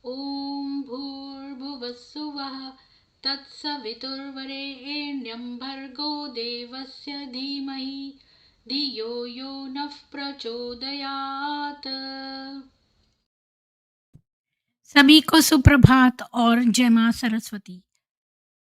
ॐ भूर्भुवस्सुवः तत्सवितुर्वरेण्यं भर्गो देवस्य धीमहि धियो यो नः प्रचोदयात्। सभी को सुप्रभात और जय मां सरस्वती।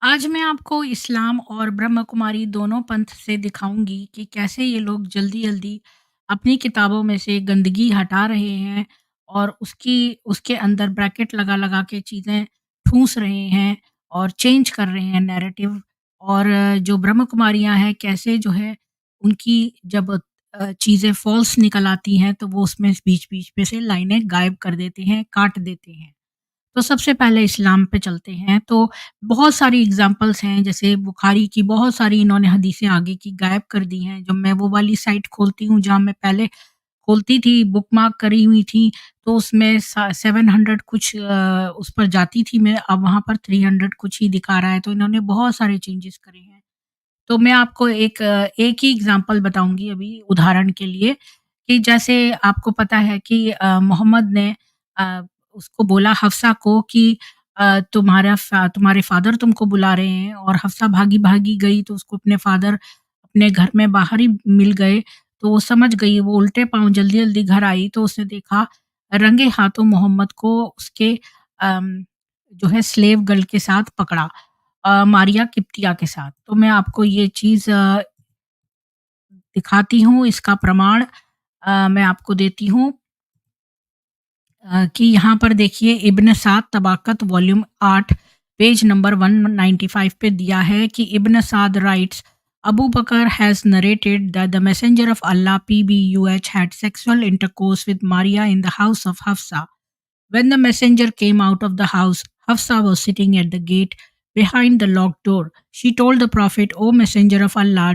आज मैं आपको इस्लाम और ब्रह्म कुमारी दोनों पंथ से दिखाऊंगी कि कैसे ये लोग जल्दी जल्दी अपनी किताबों में से गंदगी हटा रहे हैं और उसके अंदर ब्रैकेट लगा लगा के चीज़ें ठूस रहे हैं और चेंज कर रहे हैं नैरेटिव। और जो ब्रह्म कुमारियाँ हैं कैसे जो है उनकी जब चीज़ें फॉल्स निकल आती हैं तो वो उसमें बीच बीच में से लाइनें गायब कर देते हैं, काट देते हैं। तो सबसे पहले इस्लाम पे चलते हैं, तो बहुत सारी एग्ज़ाम्पल्स हैं, जैसे बुखारी की बहुत सारी इन्होंने हदीसें आगे की गायब कर दी हैं। जब मैं वो वाली साइट खोलती हूँ, जहाँ मैं पहले खोलती थी, बुकमार्क करी हुई थी, तो उसमें सा 700 कुछ उस पर जाती थी मैं, अब वहाँ पर 300 कुछ ही दिखा रहा है, तो इन्होंने बहुत सारे चेंजेज़ करे हैं। तो मैं आपको एक ही एग्ज़ाम्पल बताऊँगी अभी उदाहरण के लिए, कि जैसे आपको पता है कि मोहम्मद ने अ, उसको बोला हफ्सा को कि तुम्हारे फ़ादर तुमको बुला रहे हैं, और हफ्सा भागी-भागी गई तो उसको अपने फ़ादर अपने घर में बाहर ही मिल गए। तो वो समझ गई, वो उल्टे पाँव जल्दी-जल्दी घर आई तो उसने देखा रंगे हाथों मोहम्मद को उसके अम, जो है स्लेव गर्ल के साथ पकड़ा, मारिया किप्तिया के साथ। तो मैं आपको ये चीज़ दिखाती हूँ, इसका प्रमाण मैं आपको देती हूँ, कि यहाँ पर देखिए Ibn Saad Tabaqat volume 8 page number 195 पे दिया है कि Ibn Saad writes Abu Bakr has narrated that the messenger of Allah PBUH had sexual intercourse with Maria in the house of Hafsa. When the messenger came out of the house, Hafsa was sitting at the gate behind the locked door. She told the Prophet, O Messenger of Allah,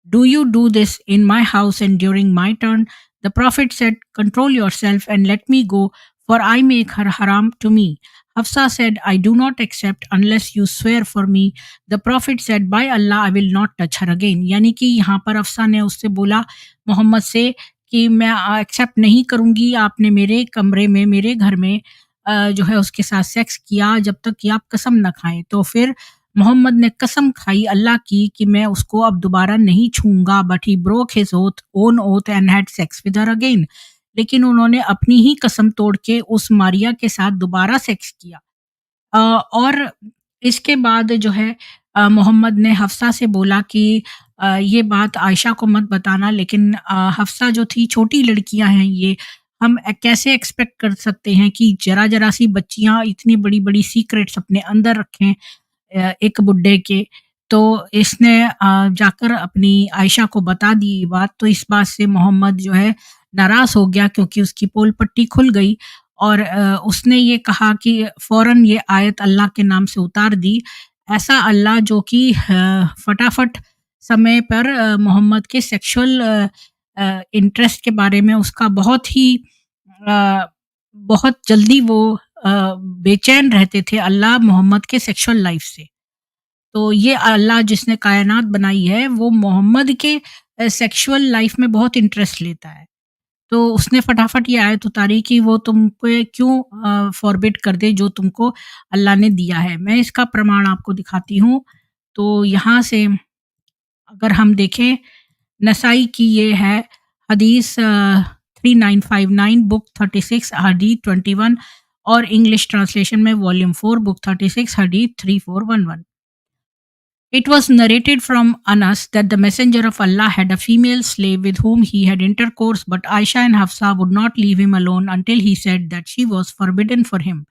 do you do this in my house and during my turn? The Prophet said, control yourself and let me go, for I make her haram to me. Hafsa said, I do not accept unless you swear for me. The Prophet said, by Allah, I will not touch her again. यानी कि यहाँ पर अफसा ने उससे बोला मोहम्मद से कि मैं एक्सेप्ट नहीं करूँगी, आपने मेरे कमरे में, मेरे घर में जो है उसके साथ सेक्स किया जब तक कि आप कसम ना खाएँ। तो फिर मोहम्मद ने कसम खाई अल्लाह की कि मैं उसको अब दोबारा नहीं छूऊँगा, but he broke his own oath and had sex with her again. लेकिन उन्होंने अपनी ही कसम तोड़ के उस मारिया के साथ दोबारा सेक्स किया। और इसके बाद जो है मोहम्मद ने हफ्सा से बोला कि ये बात आयशा को मत बताना, लेकिन हफ्सा जो थी, छोटी लड़कियां हैं ये, हम कैसे एक्सपेक्ट कर सकते हैं कि जरा-जरा सी बच्चियां इतनी बड़ी-बड़ी सीक्रेट्स अपने अंदर रखें एक बुड्ढे के। तो इसने जाकर अपनी आयशा को बता दी ये बात, तो इस बात से मोहम्मद जो है नाराज़ हो गया, क्योंकि उसकी पोल पट्टी खुल गई, और उसने ये कहा कि फ़ौरन ये आयत अल्लाह के नाम से उतार दी। ऐसा अल्लाह जो कि फटाफट समय पर मोहम्मद के सेक्सुअल इंटरेस्ट के बारे में उसका अ, बहुत जल्दी वो बेचैन रहते थे अल्लाह मोहम्मद के सेक्सुअल लाइफ़ से। तो ये अल्लाह जिसने कायनात बनाई है, वो मोहम्मद के सेक्सुअल लाइफ़ में बहुत इंटरेस्ट लेता है। तो उसने फटाफट ये आयत उतारी कि वो तुम पे क्यों फ़ॉरबिड कर दे जो तुमको अल्लाह ने दिया है। मैं इसका प्रमाण आपको दिखाती हूँ। तो यहाँ से अगर हम देखें, नसाई की ये है हदीस 3959, बुक 36 हदीस 21, और इंग्लिश ट्रांसलेशन में वॉल्यूम 4 बुक 36 हदीस 3411। It was narrated from Anas that the Messenger of Allah had a female slave with whom he had intercourse, but Aisha and Hafsa would not leave him alone until he said that she was forbidden for him.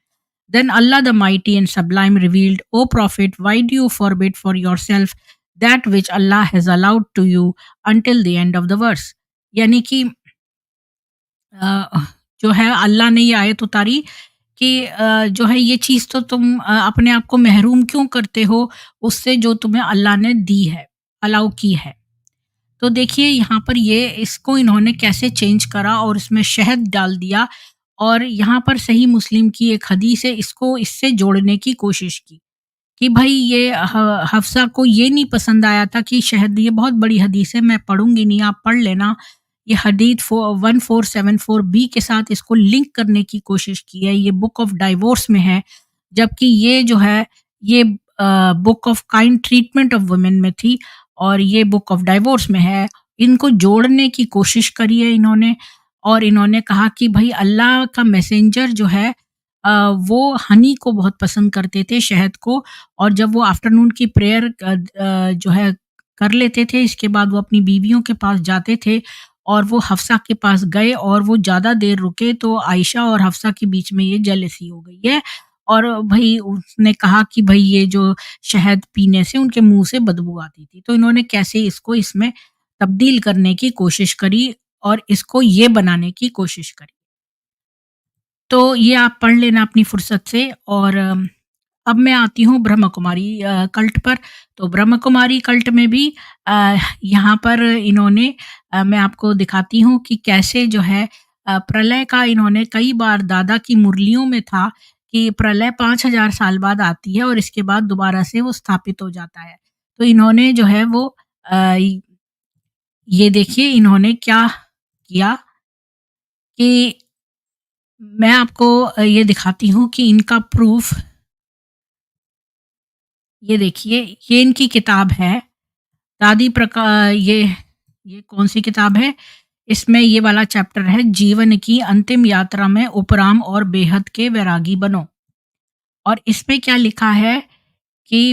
Then Allah the Mighty and Sublime revealed, O Prophet, why do you forbid for yourself that which Allah has allowed to you until the end of the verse? यानी कि अ, जो है अल्लाह ने ये आयत उतारी कि जो है ये चीज़ तो तुम अपने आप को महरूम क्यों करते हो उससे जो तुम्हें अल्लाह ने दी है, अलाउ की है। तो देखिए यहाँ पर ये इसको इन्होंने कैसे चेंज करा और इसमें शहद डाल दिया, और यहाँ पर सही मुस्लिम की एक हदीस है, इसको इससे जोड़ने की कोशिश की कि भाई ये हफ्सा को ये नहीं पसंद आया था कि शहद, ये बहुत बड़ी हदीस है, मैं पढ़ूँगी नहीं, आप पढ़ लेना। ये हदीस 1474 बी के साथ इसको लिंक करने की कोशिश की है। ये बुक ऑफ डाइवोर्स में है, जबकि ये जो है ये book of kind treatment of women में थी और ये बुक ऑफ डाइवोर्स में है। इनको जोड़ने की कोशिश करी है इन्होंने और इन्होंने कहा कि भाई अल्लाह का मैसेंजर जो है वो हनी को बहुत पसंद करते थे, शहद को, और जब वो आफ्टरनून की प्रेयर जो है कर लेते थे, इसके बाद वो अपनी बीवियों के पास जाते थे और वो हफ्सा के पास गए और वो ज़्यादा देर रुके तो आयशा और हफ्सा के बीच में ये जेलसी हो गई है और भई उसने कहा कि भई ये जो शहद पीने से उनके मुँह से बदबू आती थी। तो इन्होंने कैसे इसको इसमें तब्दील करने की कोशिश करी और इसको ये बनाने की कोशिश करी। तो ये आप पढ़ लेना अपनी फुर्सत से और अब मैं आती हूँ ब्रह्म कुमारी कल्ट पर। तो ब्रह्म कुमारी कल्ट में भी यहाँ पर इन्होंने मैं आपको दिखाती हूँ कि कैसे जो है प्रलय का इन्होंने कई बार दादा की मुरलियों में था कि प्रलय 5000 साल बाद आती है और इसके बाद दोबारा से वो स्थापित हो जाता है। तो इन्होंने जो है वो अ, ये देखिए इन्होंने क्या किया कि मैं आपको ये दिखाती हूँ कि इनका प्रूफ ये देखिए, ये इनकी किताब है। दादी ये कौन-सी किताब है? इसमें ये वाला चैप्टर है जीवन की अंतिम यात्रा में उपराम और बेहद के वैरागी बनो। और इसमें क्या लिखा है कि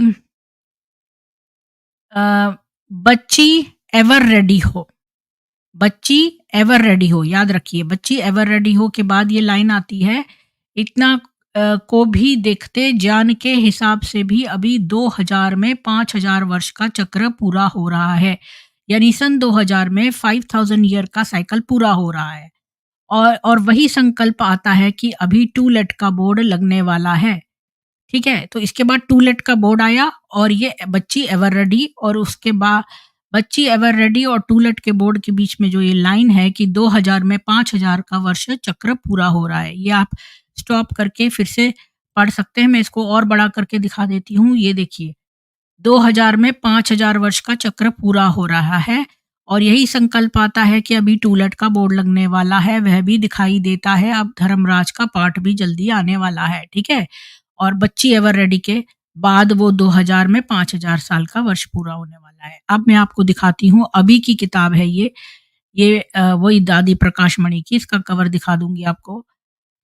अ, बच्ची एवर रेडी हो, बच्ची एवर रेडी हो, याद रखिए बच्ची एवर रेडी हो के बाद ये लाइन आती है, इतना को भी देखते जान के हिसाब से भी अभी 2000 में 5000 वर्ष का चक्र पूरा हो रहा है। यानी सन 2000 में 5000 ईयर का साइकिल पूरा हो रहा है। और वही संकल्प आता है कि अभी टूलेट का बोर्ड लगने वाला है। ठीक है? तो इसके बाद टूलेट का बोर्ड आया और ये बच्ची एवर रेडी और उसके बाद बच्ची एवर रेडी और टूलेट के बोर्ड के बीच में जो ये लाइन है कि 2000 में 5000 का वर्ष चक्र पूरा हो रहा है। ये आप स्टॉप करके फिर से पढ़ सकते हैं। मैं इसको और बड़ा करके दिखा देती हूँ। ये देखिए 2000 में 5000 वर्ष का चक्र पूरा हो रहा है और यही संकल्प आता है कि अभी टूलेट का बोर्ड लगने वाला है, वह भी दिखाई देता है। अब धर्मराज का पार्ट भी जल्दी आने वाला है, ठीक है? और बच्ची एवर रेडी के बाद वो 2000 में 5000 साल का वर्ष पूरा होने वाला है। अब मैं आपको दिखाती हूँ, अभी की किताब है ये वही दादी प्रकाश मणि की, इसका कवर दिखा दूँगी आपको।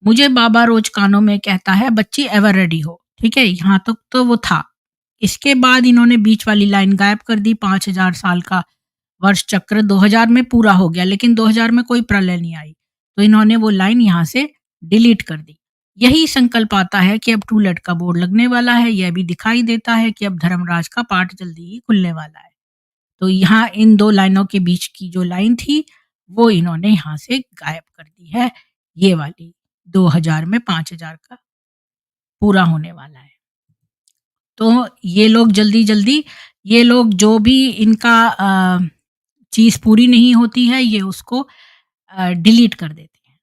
मुझे बाबा रोज कानों में कहता है बच्ची एवर रेडी हो, ठीक है? यहाँ तक तो वो था। इसके बाद इन्होंने बीच वाली लाइन गायब कर दी, 5000 साल का वर्ष चक्र 2000 में पूरा हो गया, लेकिन 2000 में कोई प्रलय नहीं आई। तो इन्होंने वो लाइन यहाँ से डिलीट कर दी। यही संकल्प आता है कि अब टूलेट का बोर्ड लगने वाला है, यह भी दिखाई देता है कि अब धर्मराज का पार्ट जल्दी ही खुलने वाला है। तो यहाँ इन 2 लाइनों के बीच की जो लाइन थी, वो इन्होंने यहाँ से गायब कर दी है, ये वाली 2000 में 5000 का पूरा होने वाला है। तो ये लोग जल्दी-जल्दी ये लोग जो भी इनका चीज़ पूरी नहीं होती है, ये उसको डिलीट कर देते हैं।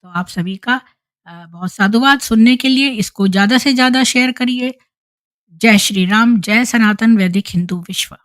तो आप सभी का बहुत साधुवाद सुनने के लिए। इसको ज़्यादा से ज़्यादा शेयर करिए। जय श्री राम, जय सनातन वैदिक हिंदू विश्व।